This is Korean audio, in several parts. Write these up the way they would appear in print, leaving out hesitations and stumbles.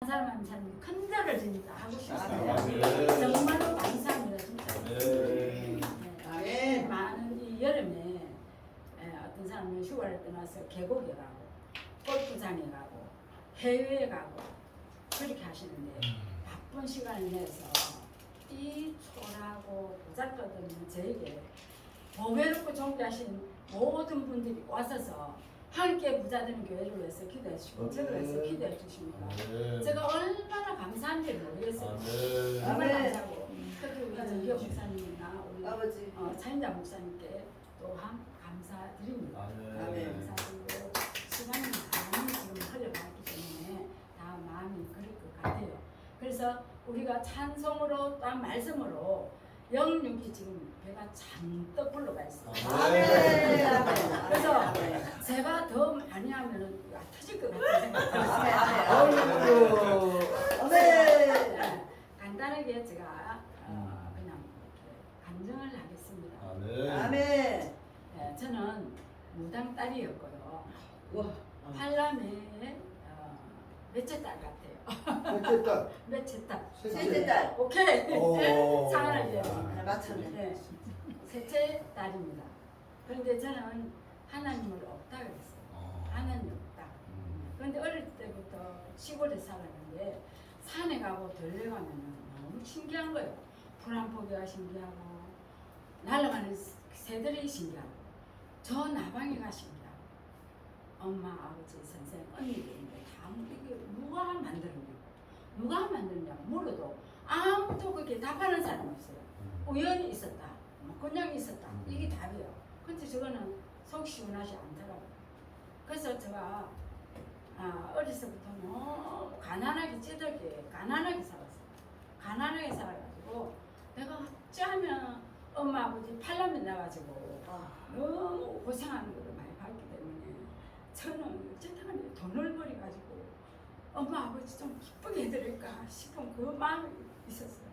사람한테 큰 절을 진짜 하고 싶어요. 네. 정말로 감사합니다 진짜. 네. 네. 많은 이 여름에 어떤 사람은 휴가를 떠나서 계곡에 가고 골프장에 가고 해외에 가고 그렇게 하시는데 바쁜 시간을 내서 이 초라하고 보잘것없는 저에게 보배롭고 존귀하신 모든 분들이 와서서 함께 부자되는 교회를 위해서 기도해 주시고 저를 위해서 기도해 주십니다. 제가 얼마나 감사한지 모르겠어요. 정말 감사하고 특히 우리 정기호 목사님이나 우리 아버지 차인자 목사님께 또한 감사드립니다. 감사드리고 시간이 많이 지금 흘러갔기 때문에 다 마음이 그럴 것 같아요. 그래서 우리가 찬송으로 또한 말씀으로 영육이 지금 배가 잔뜩 불러가 있어요. 그래서 제가 더 많이 하면은 터질 것 같은 생각이 들어요. 간단하게 제가 그냥 이렇게 간증을 하겠습니다. 아멘. 저는 무당 딸이었고요. 팔남의 몇째 딸 같아요. 첫째 딸. 몇째 딸. 셋째 딸. 오케이. 오. 상하게. 맞췄네. 네. 셋째 딸입니다. 그런데 저는 하나님을 없다 그랬어요. 하나님 없다. 그런데 어릴 때부터 시골에 살았는데 산에 가고 들레 가면은 너무 신기한 거예요. 불안포기가 신기하고 날아가는 새들이 신기하고 저 나방이가 신기하고 엄마, 아버지, 선생, 언니들인데 다 이게 누가 만드는 거예요? 누가 만드냐고 물어도 아무도 그렇게 답하는 사람 없어요. 우연히 있었다, 뭐 그냥 있었다, 이게 답이에요. 근데 저거는 속 시원하지 않더라고요. 그래서 제가 어려서부터 너무 가난하게 찌들게 가난하게 살았어요. 가난하게 살아가지고 내가 어쩌면 엄마 아버지 팔남매 나가지고 너무 고생하는 것을 많이 봤기 때문에 저는 어쨌든 돈을 벌여가지고 엄마 아버지 좀 기쁘게 해드릴까 싶은 그 마음이 있었어요.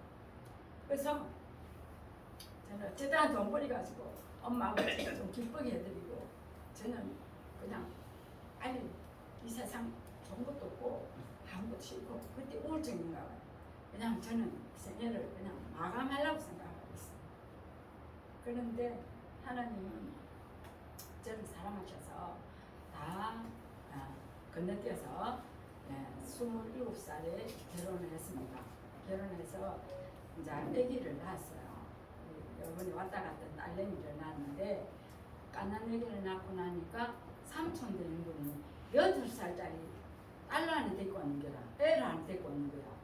그래서 저는 어쨌든 돈 벌여가지고 엄마 아버지 좀 기쁘게 해드리고 저는 그냥 빨리 이 세상 좋은 것도 없고 아무것도 싫고 그때 우울증인가 봐요. 그냥 저는 생애를 그냥 마감하려고 생각하고 있어요. 그런데 하나님은 저를 사랑하셔서 다 건너뛰어서 27살에 결혼을 했습니다. 결혼해서 이제 아기를 낳았어요. 여러분이 왔다 갔다 딸내미를 낳았는데 깐난 아기를 낳고 나니까 삼촌 되는 분이 8살짜리 딸 하나 데리고 왔는 거야. 애를 하나 데리고 왔는 거야.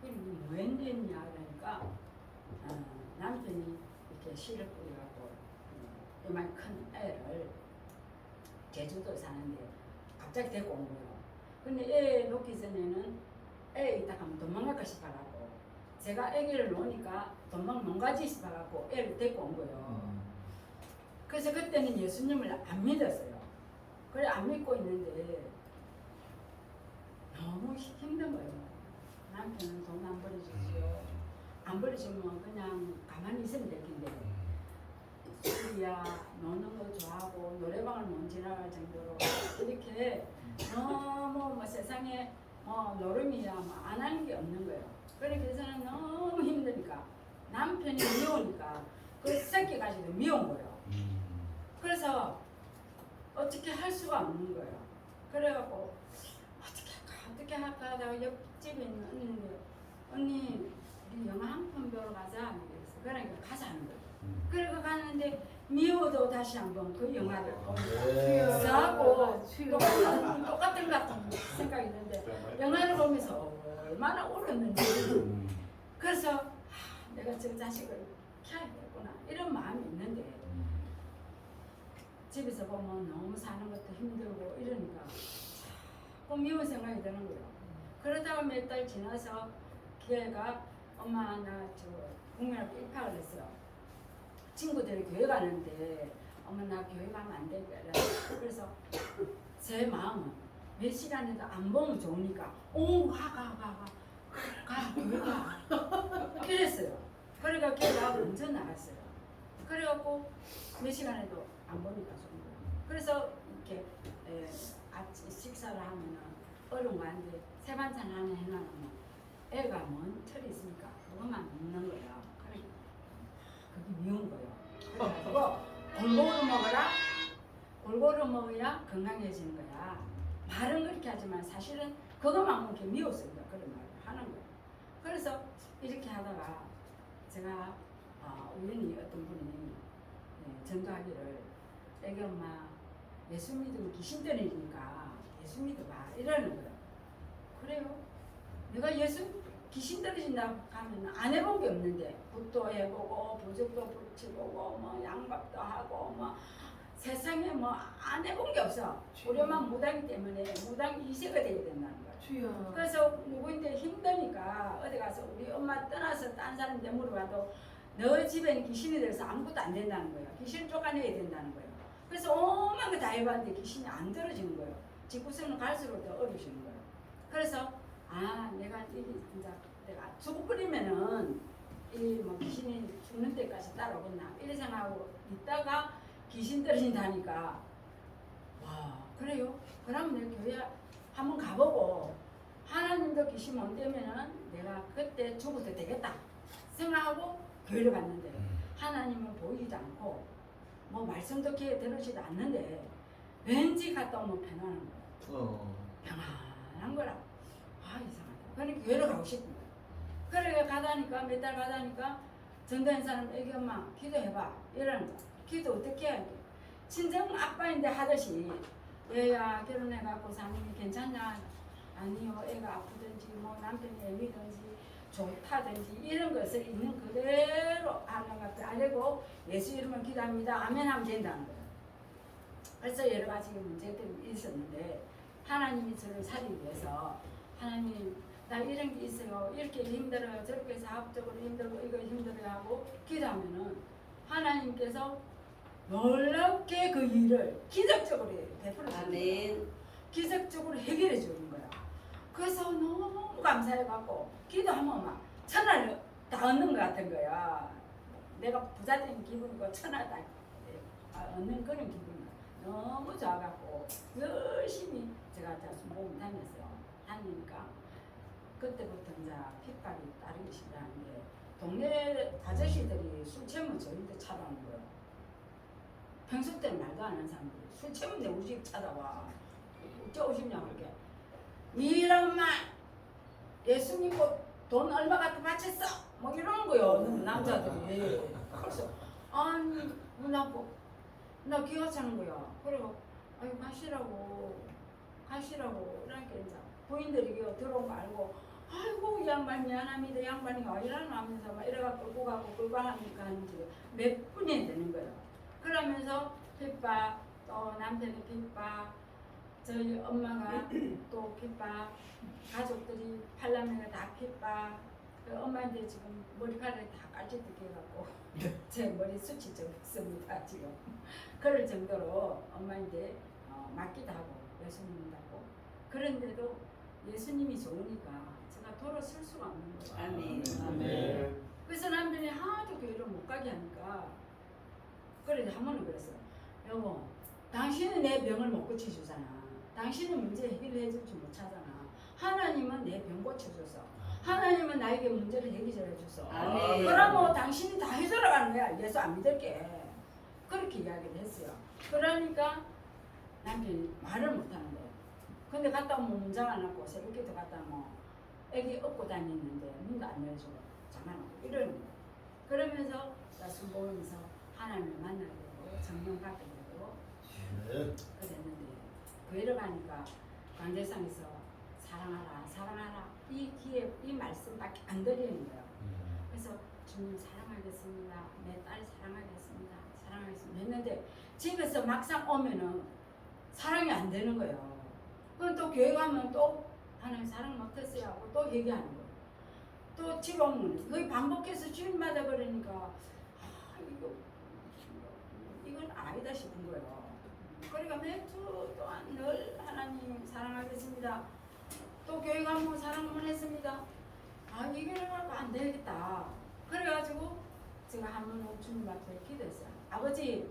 그럼 웬 애냐 그러니까 남편이 이렇게 씨를 뿌려갖고 이만 큰 애를 제주도에 사는데 갑자기 데리고 온 거예요. 근데 애 놓기 전에는 애 있다가 도망갈까 싶어갖고 제가 아기를 놓으니까 못 가지 싶어갖고 애를 데리고 온 거예요. 그래서 그때는 예수님을 안 믿었어요. 그래 안 믿고 있는데 너무 힘든 거예요. 남편은 돈 안 벌어주지요. 안 벌어주면 그냥 가만히 있으면 될 텐데 술이야 노는 거 좋아하고 노래방을 못 지나갈 정도로 이렇게 너무 뭐 세상에 노름이야 뭐 안 하는 게 없는 거예요. 그렇게 저는 너무 힘드니까 남편이 미우니까 그 새끼 가지고 미운 거예요. 그래서 어떻게 할 수가 없는 거예요. 그래갖고 어떻게 할까 하다가 옆집에 있는 언니인데 언니 우리 영화 한 편 보러 가자 그래서 그러니까 가자는 거예요. 그리고 가는데 미워도 다시 한번 그 영화를 보고 똑같은 같은 생각이 드는데 영화를 보면서 얼마나 울었는지 그래서 내가 저 자식을 키워야겠구나 이런 마음이 있는데 집에서 보면 너무 사는 것도 힘들고 이러니까 자꾸 미운 생각이 드는 거예요. 그러다가 몇 달 지나서 걔가 엄마 나 저 국민학교 입학을 했어요. 친구들이 교회 가는데 엄마 나 교회 가면 안 돼. 그래서 제 마음은 몇 시간에도 안 보면 좋으니까 가 교회 가 그랬어요. 그래가 걔가 먼저 나갔어요. 그래갖고 몇 시간에도 안 보니까 좋은 거예요. 그래서 이렇게 같이 식사를 하면은 얼른 가는데 세 반찬 하나 해놔놓으면 애가 뭔 철이 있으니까 그것만 먹는 거야. 그래. 그게 미운 거예요. 그래가지고 골고루 먹어라. 골고루 먹어야 건강해지는 거야. 말은 그렇게 하지만 사실은 그것만 먹게 미웠습니다. 그런 말을 하는 거예요. 그래서 이렇게 하다가 제가 우연히 어떤 분이 전도하기를 애기 엄마 예수 믿으면 귀신 때리니까 예수 믿어봐 이러는 거예요. 그래요? 내가 귀신 떨어진다고 하면 안 해본 게 없는데 붓도 해보고 부적도 붙여보고 뭐 양박도 하고 뭐 세상에 뭐 안 해본 게 없어. 우리 엄마 무당이 때문에 무당 이세가 돼야 된다는 거야. 그래서 누구인데 힘드니까 어디 가서 우리 엄마 떠나서 딴 사람한테 물어봐도 너 집에는 귀신이 들어서 아무것도 안 된다는 거예요. 귀신을 쫓아내야 된다는 거예요. 그래서 오만 거 다 해봤는데 귀신이 안 떨어지는 거예요. 집구석은 갈수록 더 어려우시는 거예요. 그래서 내가 이게 진짜 내가 죽어버리면은 이 뭐 귀신이 죽는 때까지 따라오겠나 이래 생각하고 있다가 귀신 떨어진다니까 와 그래요? 그럼 내가 교회 한번 가보고 하나님도 귀신 못 되면은 내가 그때 죽어도 되겠다 생각하고 교회를 갔는데 하나님은 보이지도 않고 뭐 말씀도 귀에 들으지도 않는데 왠지 갔다 오면 편안한 거야. 편안한 거라. 이상하다. 그러니까 교회를 가고 싶은 거야. 그래 가다니까 몇 달 가다니까 전도한 사람 애기 엄마 기도해봐 이러는 거야. 기도 어떻게 해야 돼? 친정 아빠인데 하듯이 얘야 결혼해갖고 사는 게 괜찮냐? 아니요 애가 아프든지 뭐 남편이 애미든지 좋다든지 이런 것을 있는 그대로 하는 것도 아니고 예수 이름을 기도합니다 아멘 하면 된다는 거예요. 그래서 여러 가지 문제들이 있었는데 하나님이 저를 살리기 위해서 하나님 나 이런 게 있어요 이렇게 힘들어요 저렇게 사업적으로 힘들고 이거 힘들어요 하고 기도하면은 하나님께서 놀랍게 그 일을 기적적으로 베풀어 주는 거예요. 기적적으로 해결해 주는 거야. 그래서 너무 감사해갖고 기도하면 막 천하를 다 얻는 것 같은 거야. 내가 부자 된 기분이고 천하 다 얻는 그런 기분이야. 너무 좋아갖고 열심히 제가 몸 다녔어요. 다니니까 그때부터 이제 핍박이 따르기 시작하는데 동네 아저씨들이 술 취하면 저희한테 찾아오는 거예요. 평소 때는 말도 안 하는 사람들이 술 취하면 우리 집 찾아와. 어째 오시냐고 그렇게. 이런 말 예수 믿고 돈 얼마 갖다 바쳤어? 뭐 이러는 거예요. 남자들이. 그래서 아니 나 기억하는 거야. 그리고 아유 가시라고 그러니까 이제 부인들이 들어온 거 알고 아이고 이 양반 미안합니다. 양반이 어이라노 하면서 막 이래가 끌고 가고 하니까 몇 분이 되는 거예요. 그러면서 핍박 또 남편의 핍박 저희 엄마가 또 핍박 가족들이 팔남매가 다 핍박 그 엄마한테 지금 머리카락이 다 깔짓듯이 해갖고 제 머리 숱이 좀 있습니다 지금. 그럴 정도로 엄마한테 맞기도 하고 예수 믿는다고. 그런데도 예수님이 좋으니까 제가 돌아설 수가 없는 거예요. 아멘. 그래서 남편이 하도 교회를 못 가게 하니까 그래 한 번은 그랬어요. 여보 당신은 내 병을 못 고쳐주잖아. 당신은 문제 해결해 줄지 못하잖아. 하나님은 내 병 고쳐줘서 하나님은 나에게 문제를 해결해 줘서 그럼 뭐 당신이 다 해결해 가는 거야. 예수 안 믿을게. 그렇게 이야기를 했어요. 그러니까 남편이 말을 못하는 거예요. 근데 갔다 오면 문장 안 하고 새벽기도 갔다 오면 애기 업고 다니는데 문도 안 열어주고 장난하고 이러는 거예요. 그러면서 술 보면서 하나님을 만나게 되고 정령 받게 되고 그랬는데 교회를 가니까 관제상에서 사랑하라 이 기회 이 말씀밖에 안 들리는 거예요. 그래서 주님 사랑하겠습니다. 내 딸 사랑하겠습니다. 했는데 집에서 막상 오면은 사랑이 안 되는 거예요. 그럼 또 교회 가면 또 하나님 사랑 못했어요 하고 또 얘기하는 거예요. 또 집 오면 거의 반복해서 주님마다 그러니까 이건 아니다 싶은 거예요. 그러니까 매주 또한 늘 하나님 사랑하겠습니다. 또 교회 가면 사랑만 했습니다. 이게 내가 안 되겠다. 그래가지고 제가 한번 주님 앞에 기도했어요. 아버지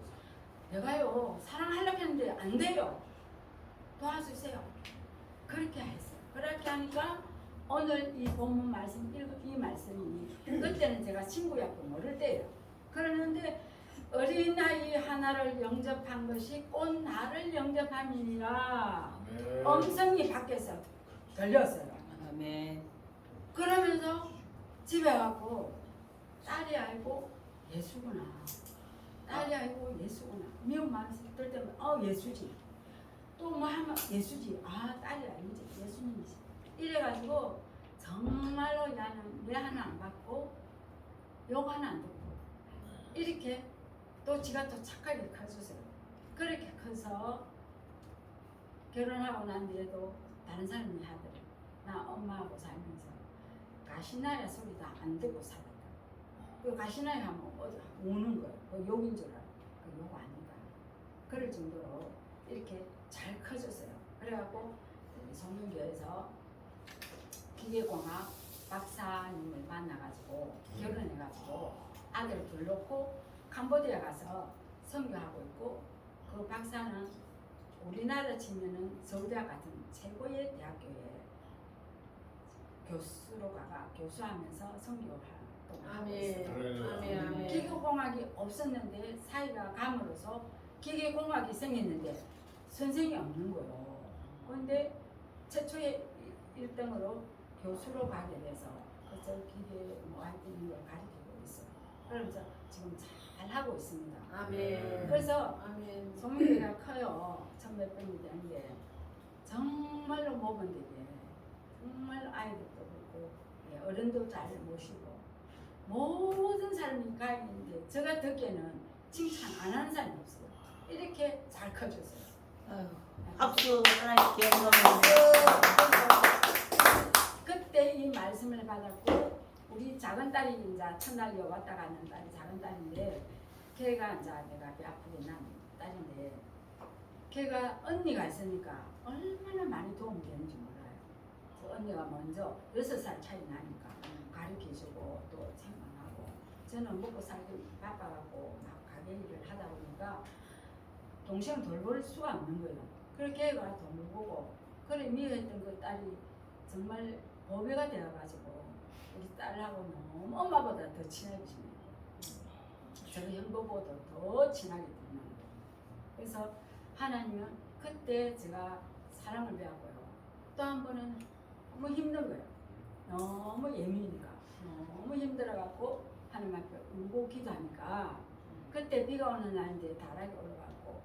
내가요 사랑하려고 했는데 안 돼요. 도와주세요. 그렇게 했어요. 그렇게 하니까 오늘 이 본문 말씀 이 말씀이 그때는 제가 친구였고 모를 때예요. 그러는데 어린아이 하나를 영접한 것이 온 나를 영접함이니라 음성이 밖에서 들렸어요. 아멘. 그러면서 집에 가고 딸이 알고 예수구나. 딸이 알고 예수구나. 미운 마음이 들 때면 예수지. 또 뭐 하면 예수지. 딸이 아니지. 예수님이지. 이래가지고 정말로 나는 내 하나 안 받고 욕 하나 안 듣고 이렇게 또 지가 또 착하게 커주세요. 그렇게 커서 결혼하고 난 뒤에도 다른 사람이 하더래. 나 엄마하고 살면서 가시나야 소리도 안 듣고 살았다. 그 가시나야 하면 우는 거야. 그 욕인 줄 알아. 그 욕 아닌가. 그럴 정도로 이렇게 잘 커졌어요. 그래갖고 성문교에서 기계공학 박사님을 만나가지고 결혼해가지고 아들 둘 놓고 캄보디아 가서 선교하고 있고 그 박사는 우리나라 치면은 서울대학 같은 최고의 대학교에 교수로 가가 교수하면서 선교를 하고 있어요. 아멘. 기계공학이 없었는데 사이가 감으로써 기계공학이 생겼는데 선생이 없는 거예요. 그런데 최초의 1등으로 교수로 가게 돼서 그래서 기계 뭐 하여튼 이런 걸 가르치고 있어요. 그러면서 지금 잘 하고 있습니다. 아멘. 그래서 아멘. 소문이가 커요. 천몇 번이 되는데 정말로 먹은 되게 정말 아이들도 그렇고 어른도 잘 모시고 모든 사람이 가있는데 제가 듣기에는 칭찬 안 하는 사람이 없어요. 이렇게 잘 커졌어요. 박수 하나님께 감사합니다. 그때 이 말씀을 받았고 우리 작은 딸이 이제 첫날 왔다 가는 딸이 작은 딸인데 걔가 이제 내가 배 아프게 난 딸인데 걔가 언니가 있으니까 얼마나 많이 도움이 되는지 몰라요. 그 언니가 먼저 6살 차이 나니까 가르쳐주고 또 생각하고 저는 먹고 살기 바빠갖고 막 가게 일을 하다 보니까 동생 돌볼 수가 없는 거예요. 그래서 걔가 돈을 보고 그래 미워했던 그 딸이 정말 보배가 되어가지고 우리 딸하고 너무 엄마보다 더 친하게 지내고 저희 형부보다 더 친하게 되는 거예요. 그래서 하나님은 그때 제가 사랑을 배웠고요. 또 한 번은 너무 힘든 거예요. 너무 예민이니까 너무 힘들어갖고 하나님 앞에 울고 기도하니까 그때 비가 오는 날인데 다락이 올라가고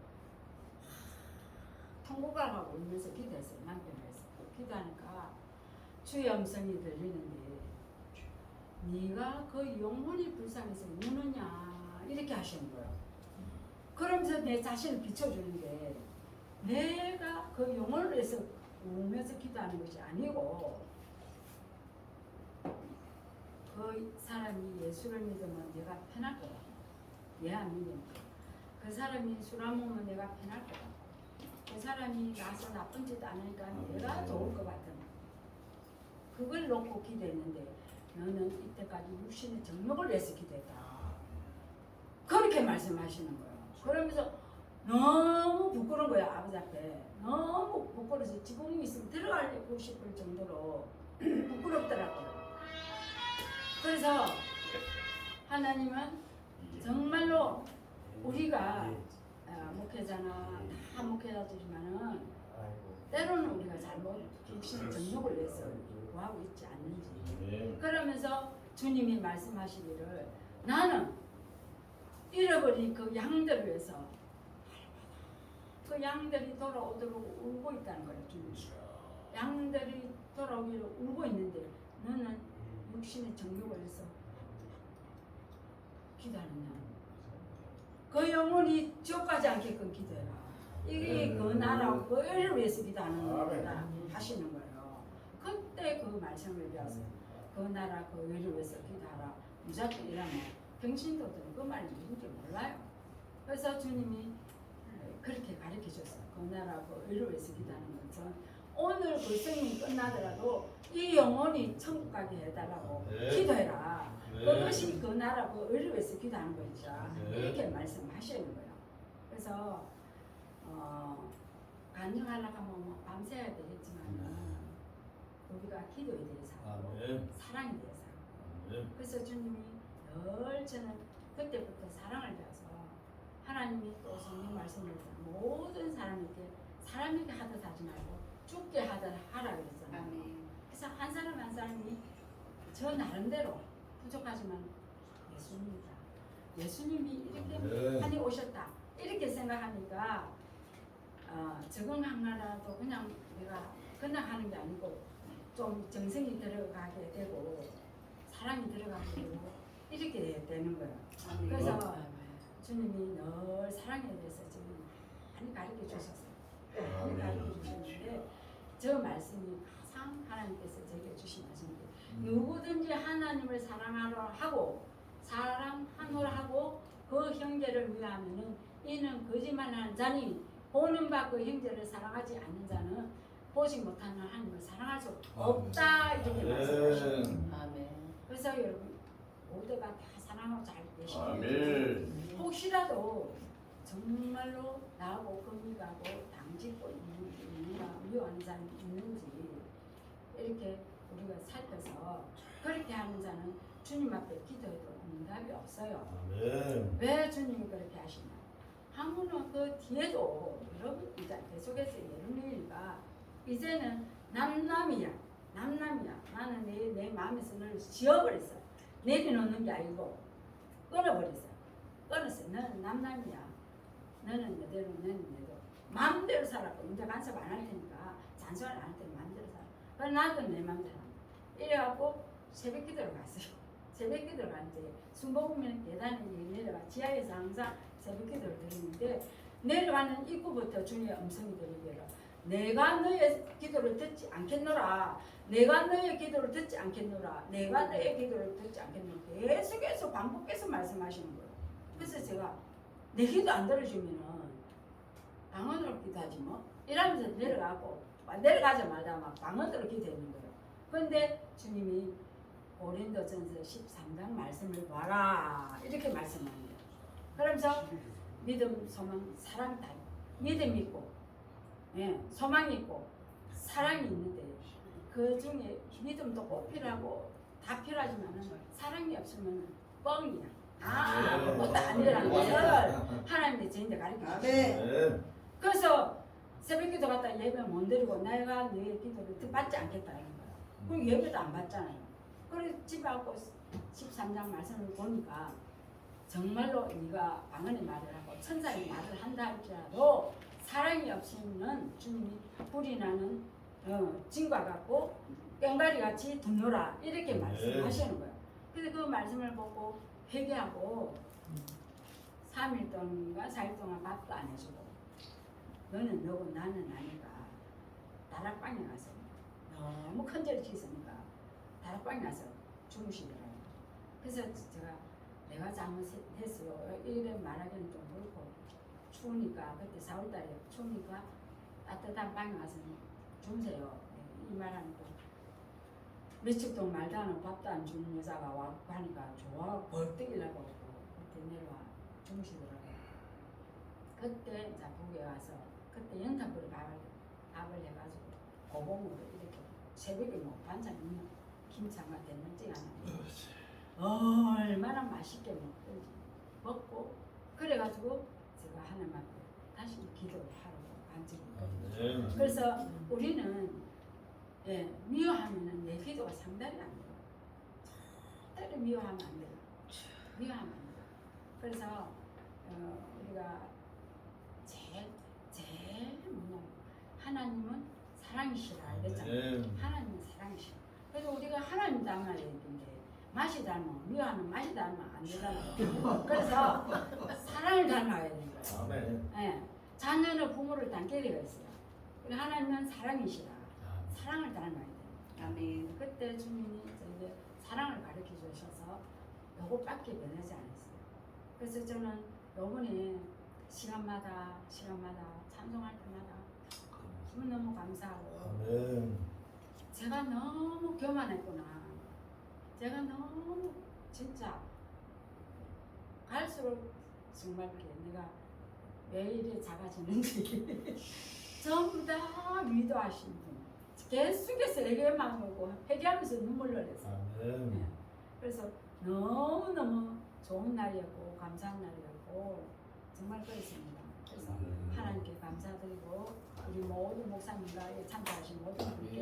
통곡하고 울면서 기도했어요. 남편에서 기도하니까 주의 음성이 들리는데 네가 그 영혼이 불쌍해서 우느냐 이렇게 하시는 거예요. 그러면서 내 자신을 비춰주는데 내가 그 영혼을 위해서 울면서 기도하는 것이 아니고 그 사람이 예수를 믿으면 내가 편할 거다. 얘 안 믿으면 그 사람이 술 안 먹으면 내가 편할 거다. 그 사람이 나서 나쁜 짓 안 하니까 내가 좋을 것 같은 그걸 놓고 기도했는데 너는 이때까지 육신의 정욕을 위해서 기도했다. 그렇게 말씀하시는 거예요. 그러면서 너무 부끄러운 거예요. 아버지 앞에 너무 부끄러워서 지붕이 있으면 들어가고 싶을 정도로 부끄럽더라고요. 그래서 하나님은 정말로 우리가 목회자나 다 목회자들이지만은 때로는 우리가 잘못 육신의 정욕을 위해서 구하고 있지 않는지 그러면서 주님이 말씀하시기를 나는 잃어버린 그 양들을 위해서 그 양들이 돌아오도록 울고 있다는 거예요. 주님. 양들이 돌아오기를 울고 있는데 너는 육신의 정욕을 위해서 기도하느냐. 그 영혼이 지옥 가지 않게끔 기도해라. 이게 그 나라와 그 의를 위해서 기도하는 거다 하시는 거예요. 그때 그 말씀을 배웠어요. 그 나라 그 의를 위해서 기도하라. 무조건 이러면 병신도들은 그 말이 무슨지 몰라요. 그래서 주님이 그렇게 가르쳐 줬어요. 그 나라 그 의를 위해서 기도하는 것은 오늘 그 생이 끝나더라도 이 영혼이 천국 가게 해달라고 기도해라. 그것이 그 나라 그 의를 위해서 기도하는 거죠. 이렇게 말씀하시는 거예요. 그래서 간증하려고 하면 뭐 밤새야 되겠지만 우리가 기도에 대해서 하고 아멘. 사랑에 대해서 하고 아멘. 그래서 주님이 늘 저는 그때부터 사랑을 배워서 하나님이 또 성경 말씀을 모든 사람에게 하듯 하지 말고 죽게 하듯 하라 그랬잖아요. 아멘. 그래서 한 사람 한 사람이 저 나름대로 부족하지만 예수님이다. 예수님이 이렇게 네. 하니 오셨다. 이렇게 생각하니까 적응하나라도 그냥 내가 그냥 하는 게 아니고 좀 정성이 들어가게 되고 사랑이 들어가게 되고 이렇게 되는 거예요. 그래서 주님이 늘 사랑에 대해서 지금 많이 가르쳐 주셨어요. 많이 가르쳐 주셨는데 저 말씀이 가장 하나님께서 제게 주신 말씀인데 누구든지 하나님을 사랑하라 하고 사랑하노라 하고 그 형제를 위하면은 이는 거짓말하는 자니 보는 바 그 형제를 사랑하지 않는 자는 보지 못하는 하나님을 사랑할 수 없다 이렇게 말씀하시거든요. 아멘. 그래서 여러분 모두가 다 사랑하고 잘 계시길 아멘. 혹시라도 정말로 나하고 금이가고 당짓고 있는가 미워하는 사람이 있는지 이렇게 우리가 살펴서 그렇게 하는 자는 주님 앞에 기도해도 응답이 없어요. 아멘. 왜 주님이 그렇게 하시나? 한국은 그 뒤에도 여러분 이제 계속해서 예루미가 이제는 남남이야. 나는 내 마음에서 늘 지워버렸어. 내려놓는 게 아니고 끊어버렸어. 끊었어. 너는 남남이야. 너는 너대로 너는 너대로 마음대로 살았고 이제 간섭 안 할 테니까 잔소리 안 할 테니까 마음대로 살아. 그래 나도 내 마음대로 이래갖고 새벽 기도를 갔어요. 새벽 기도를 갔는데 순복음면 계단에 내려가 지하에서 항상 새벽 기도를 드리는데 내려가는 입구부터 주님의 음성이 들리더라. 내가 너의 기도를 듣지 않겠노라. 내가 너의 기도를 듣지 않겠노라. 내가 너의 기도를 듣지 않겠노라. 계속해서 반복해서 말씀하시는 거예요. 그래서 제가 내 기도 안 들어주면은 방언으로 기도하지 뭐 이러면서 내려가자마자 막 방언으로 기도했는 거예요. 그런데 주님이 고린도전서 13장 말씀을 봐라 이렇게 말씀하는 거예요. 그러면서 믿음, 소망, 사랑 다 믿음 있고 소망이 있고 사랑이 있는데 그 중에 믿음도 꼭 필요하고 다 필요하지만은 사랑이 없으면 뻥이야. 아무것도 아니라는 것을 하나님이 저희한테 가르쳐 주셨어요. 그래서 새벽기도 갔다 예배 못 드리고 내가 너의 기도를 받지 않겠다는 거야. 그럼 예배도 안 받잖아요. 그래서 집에 와서 13장 말씀을 보니까 정말로 네가 방언의 말을 하고 천사의 말을 한다 할지라도 사랑이 없으면 주님이 불이 나는 진과 같고 꽹과리 같이 분노라 이렇게 말씀하시는 거예요. 그래서 그 말씀을 보고 회개하고 3일 동안과 4일 동안 밥도 안 해주고 너는 너고 나는 아니까 다락방에 가서 너무 큰절이 있으니까 다락방에 가서 주무시더라고요. 그래서 제가 내가 잘못했어요. 이래 말하기는 좀 그렇고 추우니까 그때 4월달에 추우니까 따뜻한 방에 가서 주무세요. 이 말하니까 며칠 동안 말도 안 하고 밥도 안 주는 여자가 와 하니까 좋아 벌떡이라고 그때 내려와 주무시더라고요. 그때 이제 북에 와서 그때 연탄불에 밥을 해가지고 고봉으로 이렇게 새벽에 뭐 반찬 있는 김장과 된장찌개 하나 얼마나 맛있게 먹든지 먹고 그래가지고 제가 하나님 앞에 다시 기도를 하러 간 적이 있거든요. 그래서 우리는 미워하면은 내 기도가 상당히 안 돼요. 절대로 미워하면 안 돼요. 미워하면 안 돼요. 그래서 우리가 제일 뭐냐면 하나님은 사랑이시라 그랬잖아요. 하나님은 사랑이시라. 그래서 우리가 하나님 닮아야 되는데 맛이 닮으면 미워하는 맛이 닮으면 안 되잖아요. 그래서 사랑을 닮아야 되는 거예요. 아멘. 자녀는 부모를 닮게 되어 있어요. 하나님은 사랑이시라. 사랑을 닮아야 돼요. 아멘. 그때 주님이 저에게 사랑을 가르쳐 주셔서 요것밖에 변하지 않았어요. 그래서 저는 요번에 시간마다 찬송할 때마다 너무 감사하고 아멘. 제가 너무 교만했구나. 제가 너무 진짜 갈수록 정말 내가 왜 이래 작아지는지 전부 다 위도하신 분 계속해서 회개만 하고 회개하면서 눈물 흘렸어요. 아멘. 네. 그래서 너무너무 좋은 날이었고 감사한 날이었고 정말 그렇습니다. 그래서 하나님께 감사드리고 우리 모든 목사님과 참가하신 모든 분들